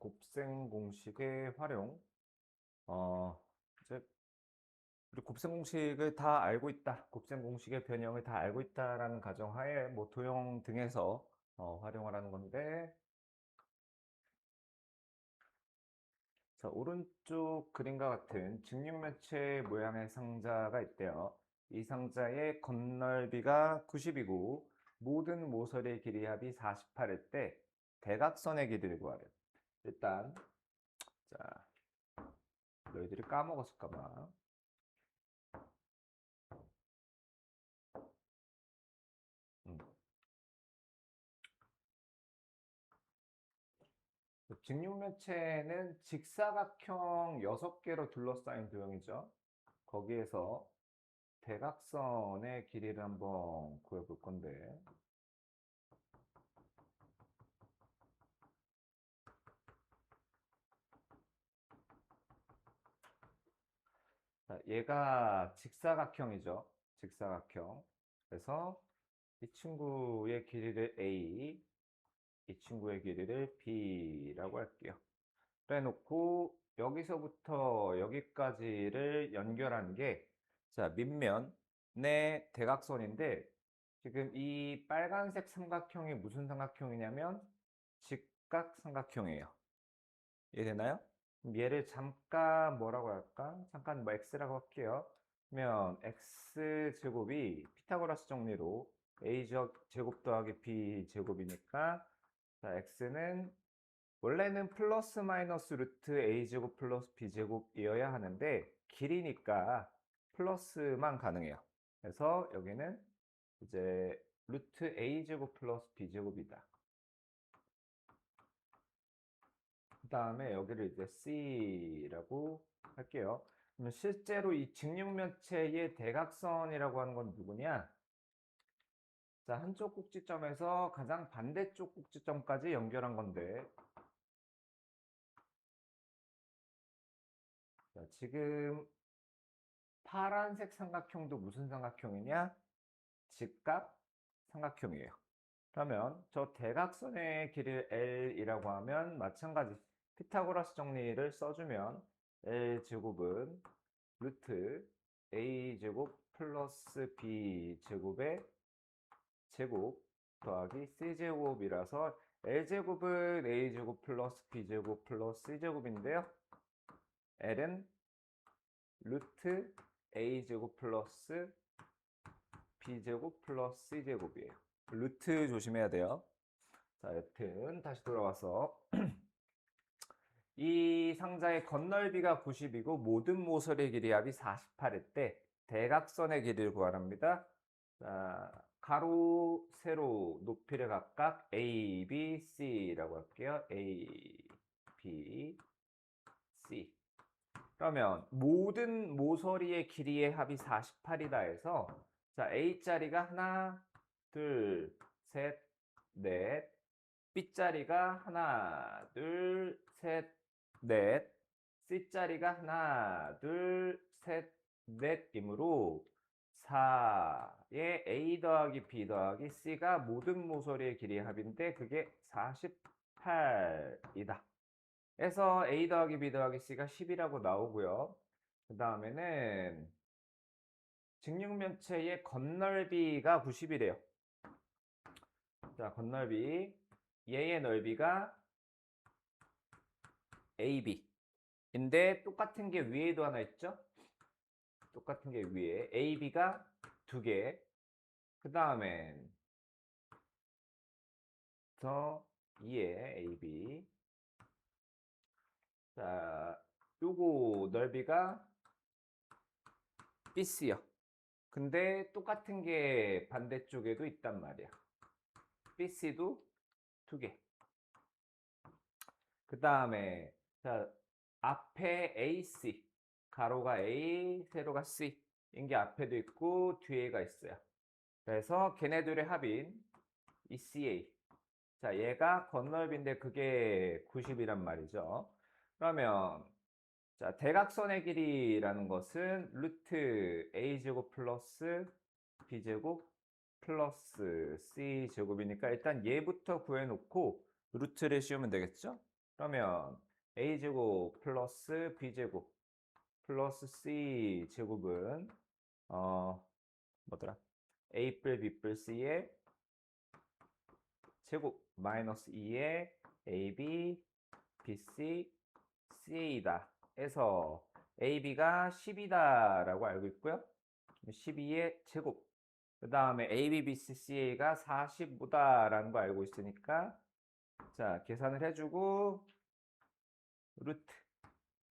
곱셈 공식의 활용. 이제 우리 곱셈 공식을 다 알고 있다. 곱셈 공식의 변형을 다 알고 있다라는 가정하에 뭐 도형 등에서 활용을 하는 건데, 자, 오른쪽 그림과 같은 직육면체 모양의 상자가 있대요. 이 상자의 겉넓이가 90이고 모든 모서리의 길이 합이 48일 때 대각선의 길이를 구하래. 일단 자, 너희들이 까먹었을까 봐. 음. 직육면체는 직사각형 6개로 둘러싸인 도형이죠. 거기에서 대각선의 길이를 한번 구해볼 건데, 자, 얘가 직사각형이죠. 직사각형. 그래서 이 친구의 길이를 A, 이 친구의 길이를 B라고 할게요. 그래 놓고 여기서부터 여기까지를 연결한 게, 자, 밑면의 대각선인데, 지금 이 빨간색 삼각형이 무슨 삼각형이냐면 직각삼각형이에요. 이해되나요? 그럼 얘를 잠깐 뭐라고 할까? 잠깐 뭐 x라고 할게요. 그러면 x제곱이 피타고라스 정리로 a 제곱 더하기 b 제곱이니까, 자, x는 원래는 플러스 마이너스 루트 a제곱 플러스 b제곱이어야 하는데 길이니까 플러스만 가능해요. 그래서 여기는 이제 루트 a제곱 플러스 b제곱이다. 그 다음에 여기를 이제 C라고 할게요. 그러면 실제로 이 직육면체의 대각선이라고 하는 건 누구냐? 자, 한쪽 꼭지점에서 가장 반대쪽 꼭지점까지 연결한 건데, 자, 지금 파란색 삼각형도 무슨 삼각형이냐? 직각 삼각형이에요. 그러면 저 대각선의 길이를 L이라고 하면 마찬가지 피타고라스 정리를 써주면 L제곱은 루트 A제곱 플러스 B제곱의 제곱 더하기 C제곱이라서 L제곱은 A제곱 플러스 B제곱 플러스 C제곱인데요. L은 루트 A제곱 플러스 B제곱 플러스 C제곱이에요. 루트 조심해야 돼요. 자, 여튼 다시 돌아와서 이 상자의 겉넓이가 90이고 모든 모서리의 길이 합이 48일 때 대각선의 길이를 구하랍니다. 자, 가로, 세로, 높이를 각각 A, B, C라고 할게요. A, B, C. 그러면 모든 모서리의 길이의 합이 48이다 해서, 자, A자리가 하나, 둘, 셋, 넷, B자리가 하나, 둘, 셋, 넷, C자리가 하나, 둘, 셋, 넷이므로 4의 A 더하기 B 더하기 C가 모든 모서리의 길이의 합인데 그게 48이다. 그래서 A 더하기 B 더하기 C가 10이라고 나오고요. 그 다음에는 직육면체의 겉넓이가 90이래요. 자, 겉넓이. 얘의 넓이가 AB인데 똑같은 게 위에도 하나 있죠? 똑같은 게 위에 AB가 2개. 그 다음엔 더 2에 AB. 자, 요거 넓이가 BC요. 근데 똑같은 게 반대쪽에도 있단 말이야. BC도 2개. 그 다음에 자, 앞에 AC, 가로가 A, 세로가 C 인 게 앞에도 있고 뒤에가 있어요. 그래서 걔네들의 합인 ECA. 자, 얘가 겉넓이인데 그게 90이란 말이죠. 그러면 자, 대각선의 길이라는 것은 루트 A제곱 플러스 B제곱 플러스 C제곱이니까 일단 얘부터 구해놓고 루트를 씌우면 되겠죠? 그러면 a제곱 플러스 b제곱 플러스 c제곱은 뭐더라? a 뿔 b 뿔 c의 제곱 마이너스 2의 ab bc ca이다 해서 ab가 10이다 라고 알고 있고요. 12의 제곱 그 다음에 AB, BC, CA가 45다 라는 거 알고 있으니까 자 계산을 해주고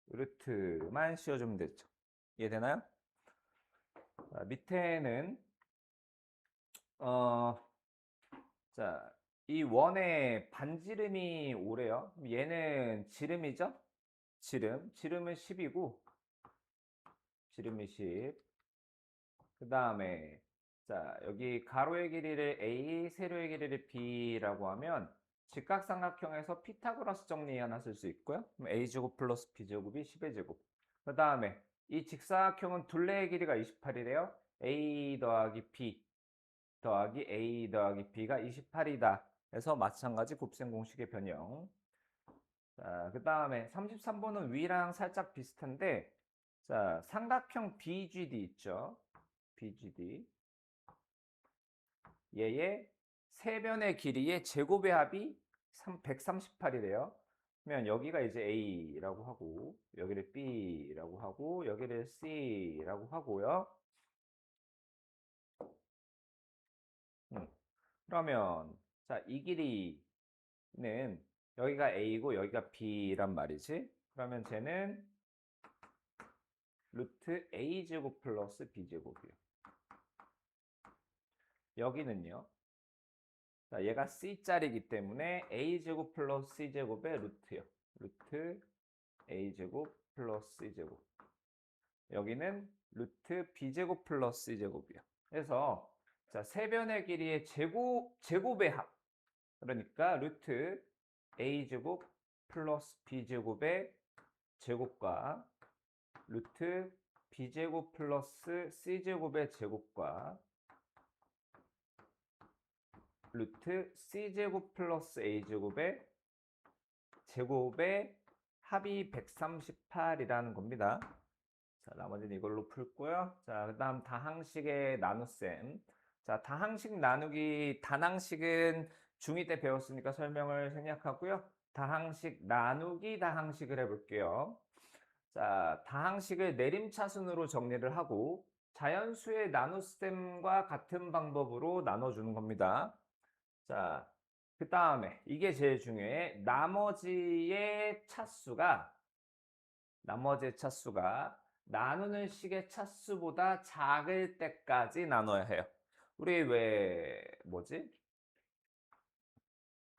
루트만 씌워주면 되죠. 이해되나요? 자, 밑에는 자, 이 원의 반지름이 5래요. 얘는 지름이죠? 지름은 10이고 지름이 10. 그 다음에 자 여기 가로의 길이를 A, 세로의 길이를 B라고 하면 직각삼각형에서 피타고라스 정리 하나 쓸 수 있고요. 그럼 A제곱 플러스 B제곱이 10의 제곱. 그 다음에 이 직사각형은 둘레의 길이가 28이래요. A 더하기 B 더하기 A 더하기 B가 28이다. 그래서 마찬가지 곱셈 공식의 변형. 자, 그 다음에 33번은 위랑 살짝 비슷한데 자, 삼각형 BGD 있죠. BGD. 얘의 세 변의 길이의 제곱의 합이 138이래요. 그러면 여기가 이제 A라고 하고 여기를 B라고 하고 여기를 C라고 하고요. 그러면 자, 이 길이는 여기가 A고 여기가 B란 말이지. 그러면 쟤는 루트 A제곱 플러스 B제곱이요. 여기는요. 자, 얘가 C짜리이기 때문에 A제곱 플러스 C제곱의 루트요. 루트 A제곱 플러스 C제곱. 여기는 루트 B제곱 플러스 C제곱이요. 그래서 자, 세 변의 길이의 제곱의 합. 그러니까 루트 A제곱 플러스 B제곱의 제곱과 루트 B제곱 플러스 C제곱의 제곱과 루트 C제곱 플러스 A제곱의 제곱의 합이 138이라는 겁니다. 자, 나머지는 이걸로 풀고요. 자, 그 다음 다항식의 나눗셈. 자, 다항식 나누기, 단항식은 중2 때 배웠으니까 설명을 생략하고요. 다항식 나누기 다항식을 해볼게요. 자, 다항식을 내림차순으로 정리를 하고 자연수의 나눗셈과 같은 방법으로 나눠주는 겁니다. 자, 그 다음에 이게 제일 중요해. 나머지의 차수가 나누는 식의 차수보다 작을 때까지 나눠야 해요. 우리 왜 뭐지?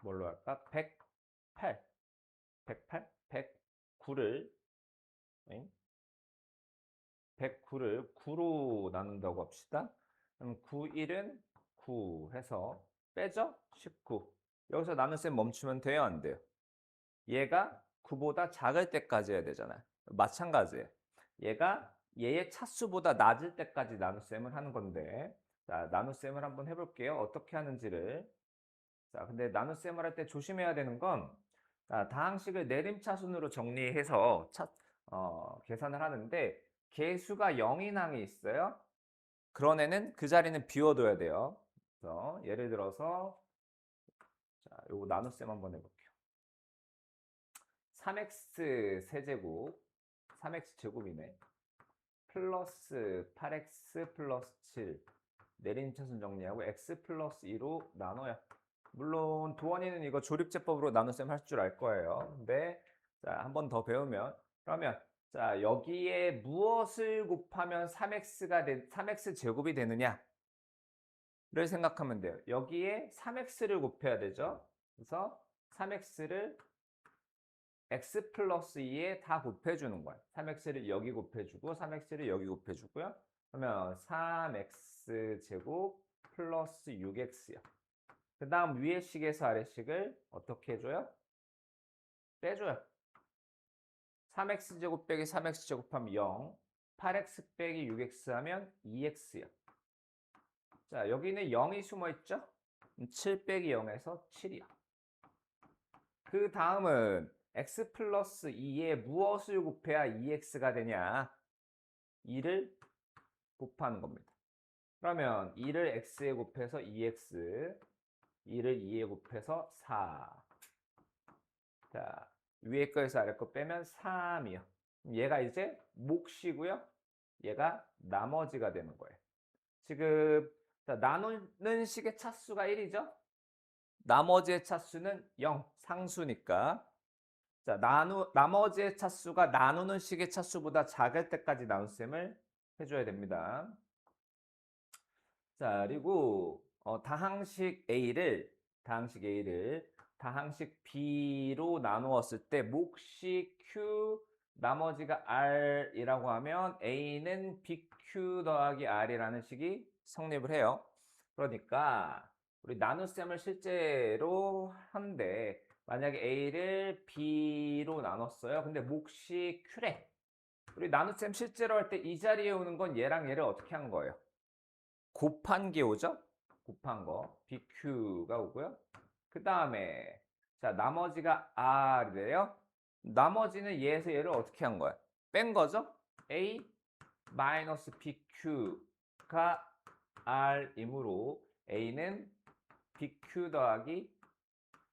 뭘로 할까? 108, 109를 109를 9로 나눈다고 합시다. 그럼 9, 1은 9 해서 빼죠? 19. 여기서 나눗셈 멈추면 돼요? 안 돼요? 얘가 9보다 작을 때까지 해야 되잖아요. 마찬가지예요. 얘가 얘의 차수보다 낮을 때까지 나눗셈을 하는 건데 자, 나눗셈을 한번 해볼게요. 어떻게 하는지를. 자, 근데 나눗셈을 할 때 조심해야 되는 건 자, 다항식을 내림차순으로 정리해서 계산을 하는데 개수가 0인 항이 있어요. 그런 애는 그 자리는 비워둬야 돼요. 그래서 예를 들어서 자, 요거 나눗셈 한번 해볼게요. 3x 세제곱 3x 제곱이네. 플러스 8x 플러스 7 내림차순 정리하고 x 플러스 2로 나눠요. 물론 도원이는 이거 조립제법으로 나눗셈 할 줄 알 거예요. 근데 자, 한 번 더 배우면 그러면 자, 여기에 무엇을 곱하면 3x 제곱이 되느냐를 생각하면 돼요. 여기에 3x를 곱해야 되죠. 그래서 3x를 x 플러스 2에 다 곱해주는 거예요. 3x를 여기 곱해주고 3x를 여기 곱해주고요. 그러면 3x 제곱 플러스 6x요. 그 다음 위의 식에서 아래식을 어떻게 해줘요? 빼줘요. 3x 제곱 빼기 3x 제곱하면 0, 8x 빼기 6x 하면 2x요. 자, 여기는 0이 숨어있죠? 7 빼기 0에서 7이요. 그 다음은 x 플러스 2에 무엇을 곱해야 2x가 되냐? 2를 곱하는 겁니다. 그러면 2를 x에 곱해서 2x, 2를 2에 곱해서 4. 자, 위에 거에서 아래 거 빼면 3이요. 얘가 이제 몫이고요. 얘가 나머지가 되는 거예요. 지금 나누는 식의 차수가 1이죠. 나머지의 차수는 0, 상수니까. 자, 나머지의 차수가 나누는 식의 차수보다 작을 때까지 나눗셈을 해줘야 됩니다. 자, 그리고 다항식 A를 다항식 B로 나누었을 때 몫이 Q, 나머지가 R이라고 하면 A는 BQ 더하기 R이라는 식이 성립을 해요. 그러니까 우리 나눗셈을 실제로 한데 만약에 A를 B로 나눴어요. 근데 몫이 Q래. 우리 나눗셈 실제로 할 때 이 자리에 오는 건 얘랑 얘를 어떻게 한 거예요? 곱한 게 오죠? 곱한 거 BQ가 오고요. 그 다음에 자 나머지가 R이래요. 나머지는 얘에서 얘를 어떻게 한 거야? 뺀 거죠? A 마이너스 BQ가 R이므로 A는 BQ 더하기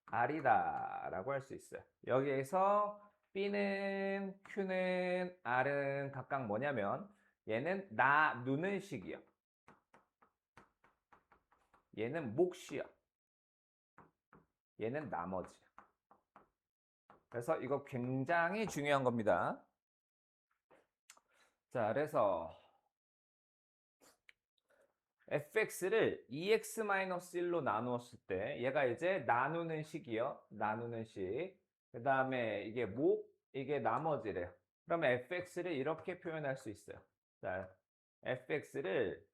R이다 라고 할 수 있어요. 여기에서 B는 Q는 R은 각각 뭐냐면 얘는 나누는 식이요. 얘는 몫이야. 얘는 나머지야. 그래서 이거 굉장히 중요한 겁니다. 자, 그래서 fx를 2x-1로 나누었을 때 얘가 이제 나누는 식이요. 나누는 식. 그 다음에 이게 이게 나머지래요. 그러면 fx를 이렇게 표현할 수 있어요. 자, fx를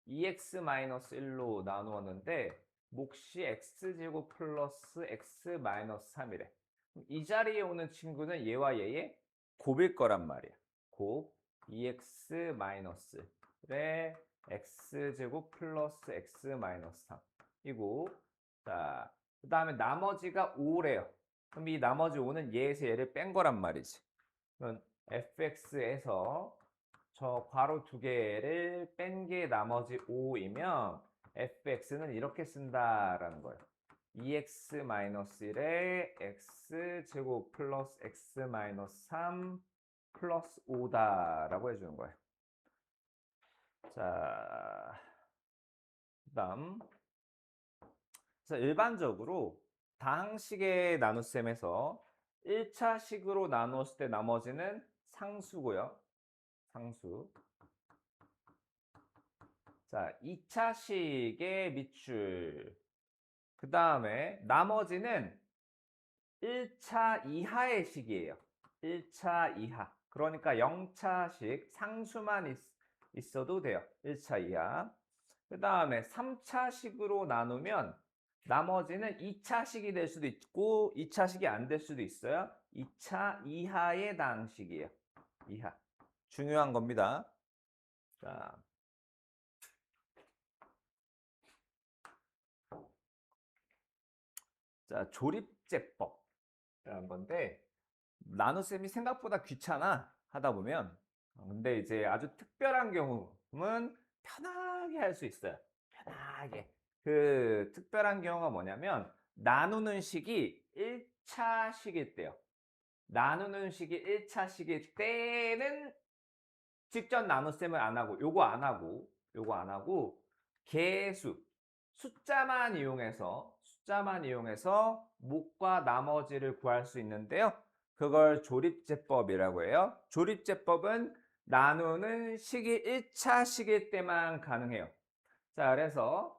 2x-1로 나누었는데 몫이 x제곱 플러스 x 마이너스 3이래. 이 자리에 오는 친구는 얘와 얘의 곱일 거란 말이야. 곱 2x 마이너스에 x제곱 플러스 x 마이너스 3 이고 자, 그 다음에 나머지가 5래요. 그럼 이 나머지 5는 얘에서 얘를 뺀 거란 말이지. 그럼 fx에서 저 괄호 두 개를 뺀 게 나머지 5이면 fx는 이렇게 쓴다라는 거예요. 2x-1에 x제곱 플러스 x-3 플러스 5다라고 해주는 거예요. 자, 그다음 그래서 일반적으로 다항식의 나눗셈에서 1차식으로 나누었을 때 나머지는 상수고요. 상수. 자, 2차식의 밑줄. 그 다음에 나머지는 1차 이하의 식이에요. 1차 이하. 그러니까 0차식 상수만 있어도 돼요. 1차 이하. 그 다음에 3차식으로 나누면 나머지는 2차식이 될 수도 있고 2차식이 안 될 수도 있어요. 2차 이하의 다항식이에요. 이하. 중요한 겁니다. 자, 조립제법이라는 건데 나눗셈이 생각보다 귀찮아 하다 보면 근데 이제 아주 특별한 경우는 편하게 할 수 있어요. 편하게. 그 특별한 경우가 뭐냐면 나누는 식이 1차식일 때요. 나누는 식이 1차식일 때는 직접 나눗셈을 안 하고 요거 안 하고 개수 숫자만 이용해서 몫과 나머지를 구할 수 있는데요. 그걸 조립제법이라고 해요. 조립제법은 나누는 식이 1차식일 때만 가능해요. 자, 그래서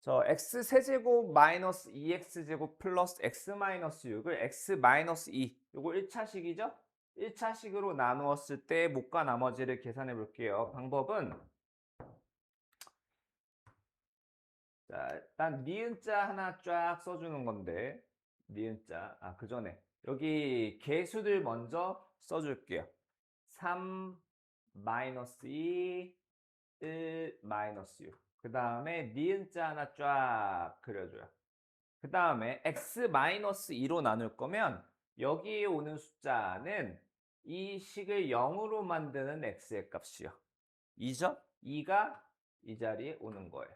저 x세제곱 마이너스 2x제곱 플러스 x 마이너스 6을 x 마이너스 2 요거 1차식이죠? 1차식으로 나누었을 때 몫과 나머지를 계산해 볼게요. 방법은 자, 일단 니은자 하나 쫙 써주는 건데 니은자 그 전에 여기 개수들 먼저 써줄게요. 3 마이너스 2 1 마이너스 6 그 다음에 니은자 하나 쫙 그려줘요. 그 다음에 x-2로 나눌 거면 여기에 오는 숫자는 이 식을 0으로 만드는 x의 값이요. 2죠? 2가 이 자리에 오는 거예요.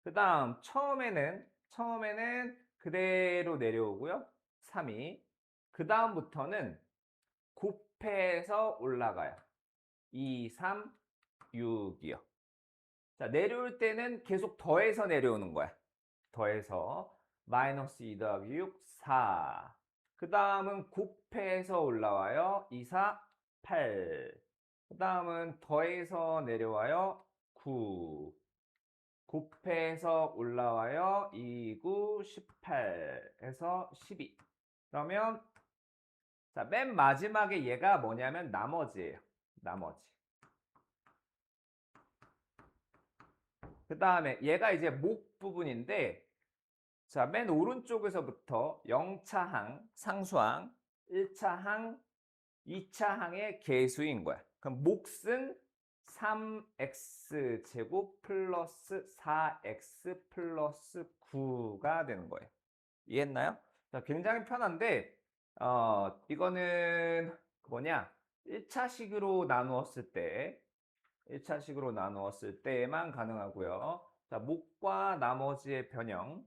그 다음 처음에는 그대로 내려오고요. 3이. 그 다음부터는 곱해서 올라가요. 2, 3, 6이요. 자, 내려올 때는 계속 더해서 내려오는 거야. 더해서 마이너스 2 더하기 6, 4. 그 다음은 곱해서 올라와요. 2, 4, 8. 그 다음은 더해서 내려와요. 9. 곱해서 올라와요. 2, 9, 18 해서 12. 그러면 자, 맨 마지막에 얘가 뭐냐면 나머지예요. 나머지. 그 다음에 얘가 이제 목 부분인데 자, 맨 오른쪽에서부터 0차 항, 상수항, 1차 항, 2차 항의 계수인 거야. 그럼 몫은 3x 제곱 플러스 4x 플러스 9가 되는 거예요. 이해했나요? 자, 굉장히 편한데 이거는 뭐냐? 1차식으로 나누었을 때 1차식으로 나누었을 때만 가능하고요. 자, 목과 나머지의 변형.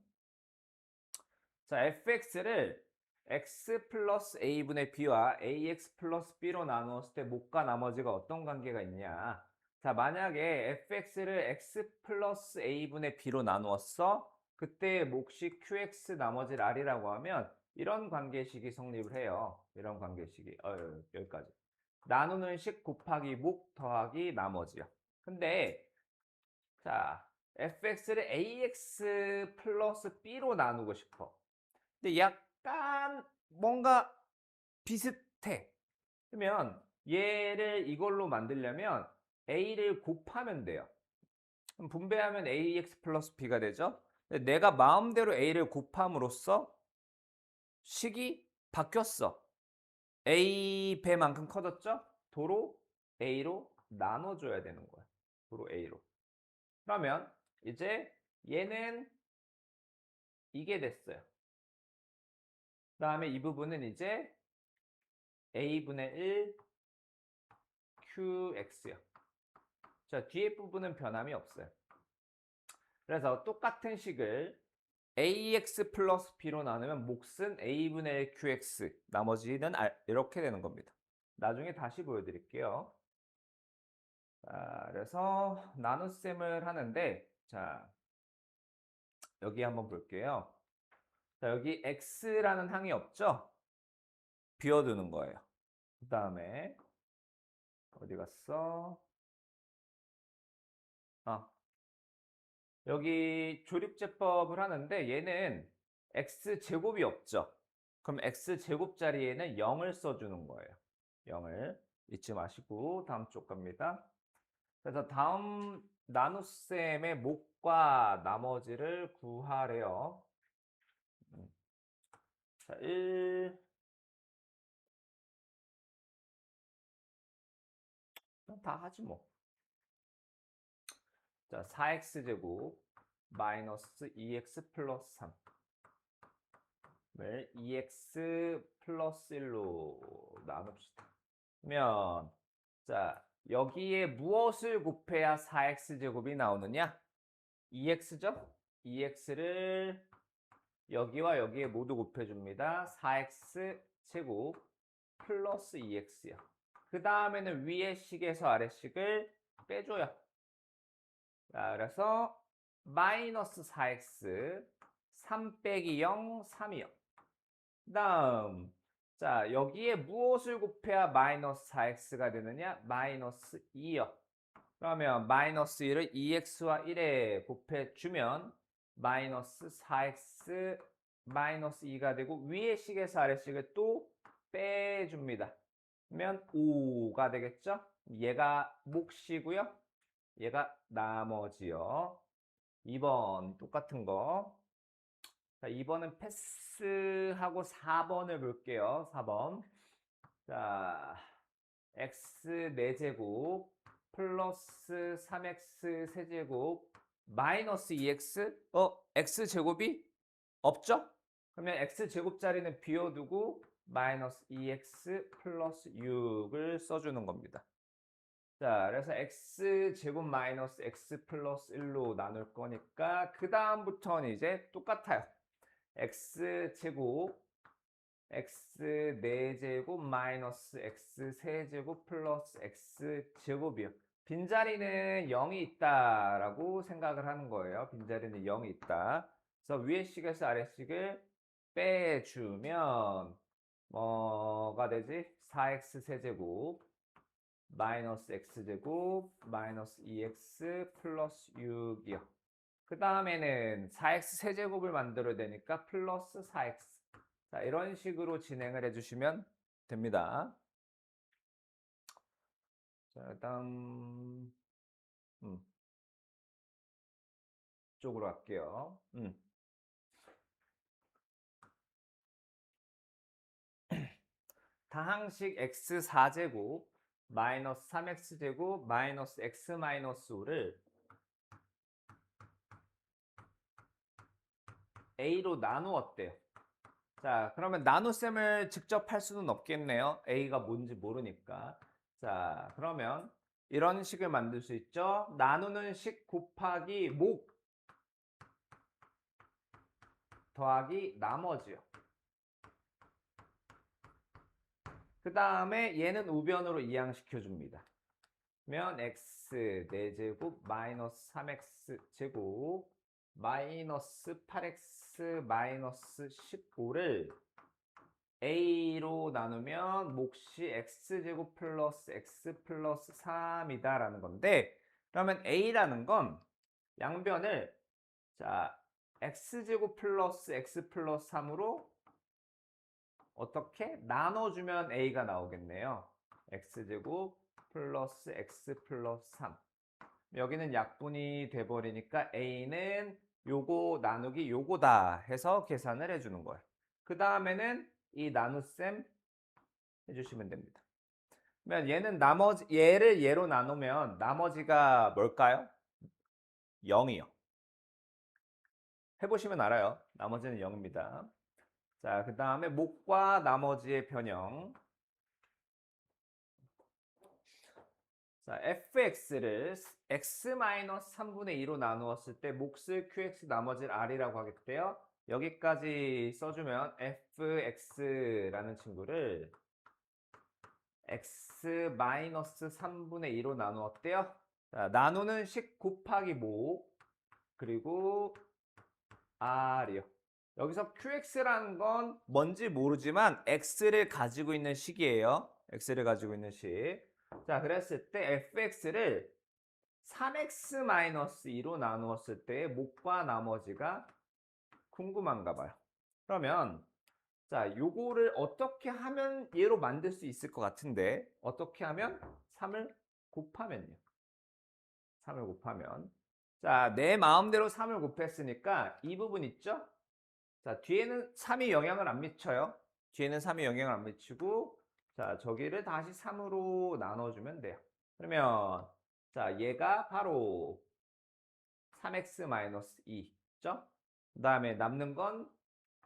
자, fx를 x 플러스 a분의 b와 ax 플러스 b로 나누었을 때 목과 나머지가 어떤 관계가 있냐. 자, 만약에 fx를 x 플러스 a분의 b로 나누었어. 그때 몫이 qx 나머지를 r이라고 하면 이런 관계식이 성립을 해요. 이런 관계식이. 여기까지. 나누는 식 곱하기 목 더하기 나머지요. 근데 자, fx를 ax 플러스 b로 나누고 싶어. 근데 약간 뭔가 비슷해. 그러면 얘를 이걸로 만들려면 a를 곱하면 돼요. 그럼 분배하면 ax 플러스 b가 되죠. 근데 내가 마음대로 a를 곱함으로써 식이 바뀌었어. a 배만큼 커졌죠? 도로 a로 나눠줘야 되는 거야. 도로 a로. 그러면 이제 얘는 이게 됐어요. 그 다음에 이 부분은 이제 a분의 1 qx요. 자, 뒤에 부분은 변함이 없어요. 그래서 똑같은 식을 ax 플러스 b로 나누면 몫은 a분의 1 qx, 나머지는 r, 이렇게 되는 겁니다. 나중에 다시 보여드릴게요. 자, 그래서 나눗셈을 하는데, 자, 여기 한번 볼게요. 자, 여기 x라는 항이 없죠? 비워두는 거예요. 그 다음에 어디 갔어? 여기 조립제법을 하는데 얘는 x제곱이 없죠. 그럼 x제곱 자리에는 0을 써주는 거예요. 0을 잊지 마시고 다음 쪽 갑니다. 그래서 다음 나눗셈의 목과 나머지를 구하래요. 자, 1, 다 하지 뭐. 자, 4x제곱 마이너스 2x 플러스 3을 2x 플러스 1로 나눕시다. 그러면 자, 여기에 무엇을 곱해야 4x제곱이 나오느냐? 2x죠? 2x를 여기와 여기에 모두 곱해줍니다. 4x제곱 플러스 2x요. 그 다음에는 위의 식에서 아래 식을 빼줘요. 자, 그래서 마이너스 4x 3 빼기 0, 3이요. 그 다음 자, 여기에 무엇을 곱해야 마이너스 4x가 되느냐? 마이너스 2요. 그러면 마이너스 1을 2x와 1에 곱해주면 마이너스 4x 마이너스 2가 되고 위의 식에서 아래 식을 또 빼줍니다. 그러면 5가 되겠죠? 얘가 몫이고요. 얘가 나머지요. 2번 똑같은 거. 자, 2번은 패스하고 4번을 볼게요. 4번. 자, x 4제곱 플러스 3x 세제곱 마이너스 2x? x제곱이 없죠? 그러면 x제곱 자리는 비워두고 마이너스 2x 플러스 6을 써주는 겁니다. 자, 그래서 x제곱 마이너스 x 플러스 1로 나눌 거니까 그 다음부터는 이제 똑같아요. x제곱 x 4제곱 마이너스 x 세제곱 플러스 x제곱이요. 빈자리는 0이 있다라고 생각을 하는 거예요. 빈자리는 0이 있다. 그래서 위의 식에서 아래 식을 빼주면 뭐가 되지? 4x 세제곱 마이너스 x제곱 마이너스 2x 플러스 6이요. 그 다음에는 4x 세제곱을 만들어야 되니까 플러스 4x. 자, 이런 식으로 진행을 해주시면 됩니다. 자, 다음 쪽으로 갈게요. 다항식 x 4제곱 마이너스 3x제곱 마이너스 x 마이너스 5를 a로 나누었대요. 자, 그러면 나눗셈을 직접 할 수는 없겠네요. a가 뭔지 모르니까. 자, 그러면 이런 식을 만들 수 있죠. 나누는 식 곱하기 목 더하기 나머지요. 그 다음에 얘는 우변으로 이항시켜 줍니다. 그러면 x 4제곱 마이너스 3x 제곱 마이너스 8x 마이너스 15를 a로 나누면 몫이 x제곱 플러스 x 플러스 3이다 라는 건데, 그러면 a라는 건 양변을 자 x제곱 플러스 x 플러스 3으로 어떻게 나눠주면 a가 나오겠네요. x제곱 플러스 x 플러스 3. 여기는 약분이 돼버리니까 a는 요거 나누기 요거다 해서 계산을 해주는 거예요. 그 다음에는 이 나눗셈 해주시면 됩니다. 그러면 얘는 얘를 얘로 나누면 나머지가 뭘까요? 0이요. 해보시면 알아요. 나머지는 0입니다. 자, 그 다음에 목과 나머지의 변형. 자, fx를 x-3분의 2로 나누었을 때 몫을 qx 나머지를 r이라고 하겠대요. 여기까지 써주면 fx라는 친구를 x-3분의 2로 나누었대요. 자, 나누는 식 곱하기 목 그리고 r이요. 여기서 qx라는 건 뭔지 모르지만 x를 가지고 있는 식이에요. x를 가지고 있는 식. 자, 그랬을 때 fx를 3x-2로 나누었을 때 목과 나머지가 궁금한가 봐요. 그러면 자, 요거를 어떻게 하면 얘로 만들 수 있을 것 같은데 어떻게 하면 3을 곱하면요. 3을 곱하면 자, 내 마음대로 3을 곱했으니까 이 부분 있죠? 자, 뒤에는 3이 영향을 안 미쳐요. 뒤에는 3이 영향을 안 미치고 자, 저기를 다시 3으로 나눠주면 돼요. 그러면 자, 얘가 바로 3x-2죠? 그 다음에 남는 건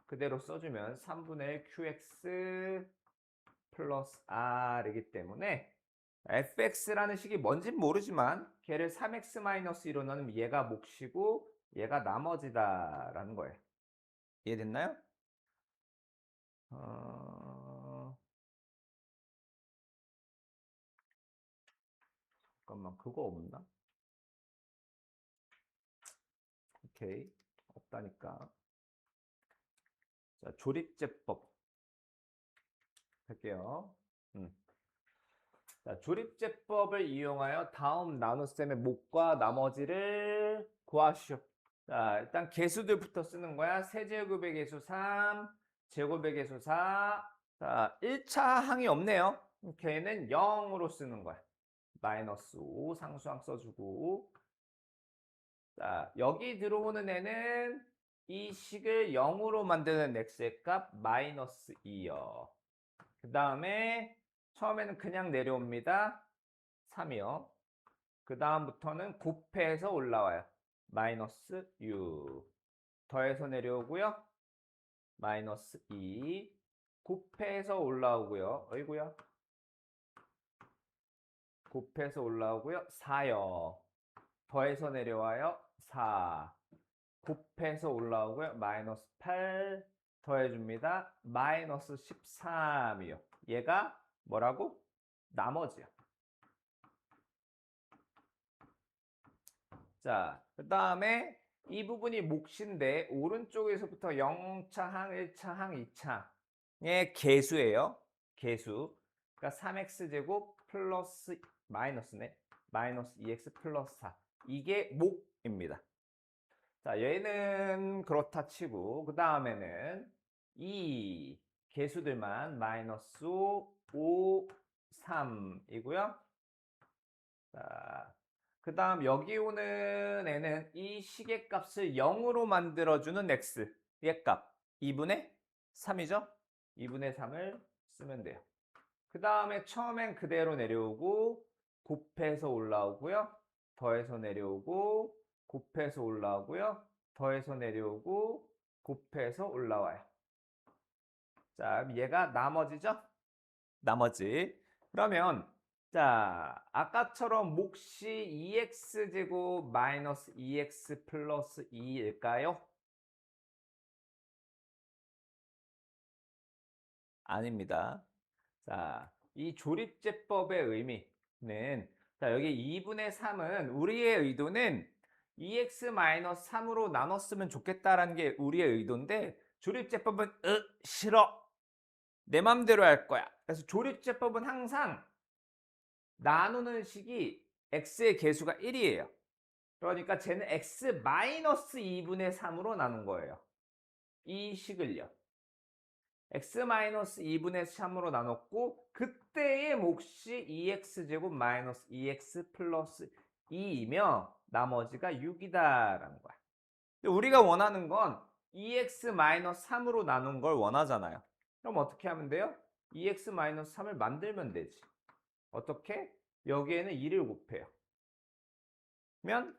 그대로 써주면 3분의 qx 플러스 r이기 때문에 fx라는 식이 뭔진 모르지만 걔를 3x-2로 넣으면 얘가 몫이고 얘가 나머지다라는 거예요. 이해됐나요? 잠깐만, 그거 없나? 오케이, 없다니까. 자, 조립제법 할게요. 자, 조립제법을 이용하여 다음 나눗셈의 목과 나머지를 구하시오. 자, 일단 개수들부터 쓰는 거야. 세제곱의 개수 3, 제곱의 개수 4. 자, 1차 항이 없네요. 걔는 0으로 쓰는 거야. 마이너스 5 상수항 써주고. 자, 여기 들어오는 애는 이 식을 0으로 만드는 x의 값 마이너스 2요. 그 다음에 처음에는 그냥 내려옵니다. 3이요. 그 다음부터는 곱해서 올라와요. 마이너스 6 더해서 내려오고요. 마이너스 2 곱해서 올라오고요. 어이구야. 곱해서 올라오고요. 4요. 더해서 내려와요. 4 곱해서 올라오고요. 마이너스 8 더해줍니다. 마이너스 13이요. 얘가 뭐라고? 나머지요. 자, 그 다음에 이 부분이 몫인데 오른쪽에서부터 0차항, 1차항, 2차항의 개수예요. 개수. 그러니까 3x제곱 플러스 마이너스네. 마이너스 2x 플러스 4. 이게 몫입니다. 자, 얘는 그렇다 치고 그 다음에는 이 개수들만 마이너스 5, 3이고요. 자, 그 다음 여기 오는 애는 이 시계값을 0으로 만들어주는 x 얘 값 2분의 3이죠? 2분의 3을 쓰면 돼요. 그 다음에 처음엔 그대로 내려오고 곱해서 올라오고요. 더해서 내려오고 곱해서 올라오고요. 더해서 내려오고 곱해서 올라와요. 자, 얘가 나머지죠? 나머지. 그러면 자, 아까처럼 몫이 2x제곱 마이너스 2x 플러스 2일까요? 아닙니다. 자, 이 조립제법의 의미는 자, 여기 2분의 3은 우리의 의도는 2x-3으로 나눴으면 좋겠다라는 게 우리의 의도인데 조립제법은 싫어. 내 맘대로 할 거야. 그래서 조립제법은 항상 나누는 식이 x의 개수가 1이에요. 그러니까 쟤는 x-2분의 3으로 나눈 거예요. 이 식을요. x-2분의 3으로 나눴고 그때의 몫이 2x제곱 마이너스 2x 플러스 2이며 나머지가 6이다라는 거야. 근데 우리가 원하는 건 2x-3으로 나눈 걸 원하잖아요. 그럼 어떻게 하면 돼요? 2x-3을 만들면 되지. 어떻게? 여기에는 2를 곱해요. 그러면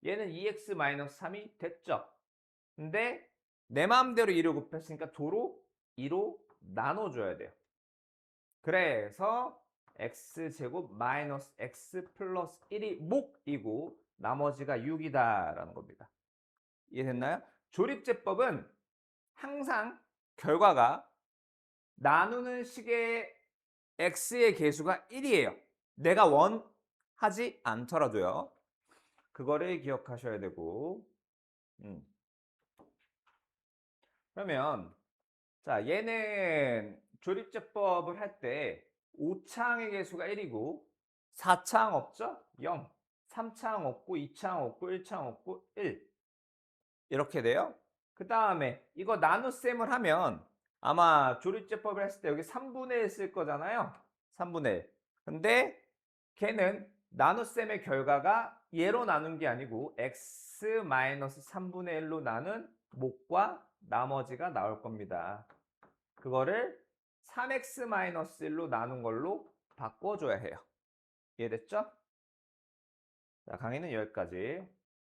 얘는 2x-3이 됐죠. 근데 내 마음대로 2를 곱했으니까 도로 2로 나눠줘야 돼요. 그래서 x제곱 마이너스 x 플러스 1이 몫이고 나머지가 6이다라는 겁니다. 이해됐나요? 조립제법은 항상 결과가 나누는 식의 x의 개수가 1이에요. 내가 원하지 않더라도요. 그거를 기억하셔야 되고 그러면 자, 얘는 조립제법을 할 때 5차항의 개수가 1이고 4차항 없죠? 0. 3차항 없고 2차항 없고 1차항 없고 1. 이렇게 돼요. 그 다음에 이거 나눗셈을 하면 아마 조립제법을 했을 때 여기 3분의 1 쓸 거잖아요. 3분의 1. 근데 걔는 나눗셈의 결과가 얘로 나눈 게 아니고 x-3분의 1로 나눈 몫과 나머지가 나올 겁니다. 그거를 3x-1로 나눈 걸로 바꿔줘야 해요. 이해됐죠? 자, 강의는 여기까지.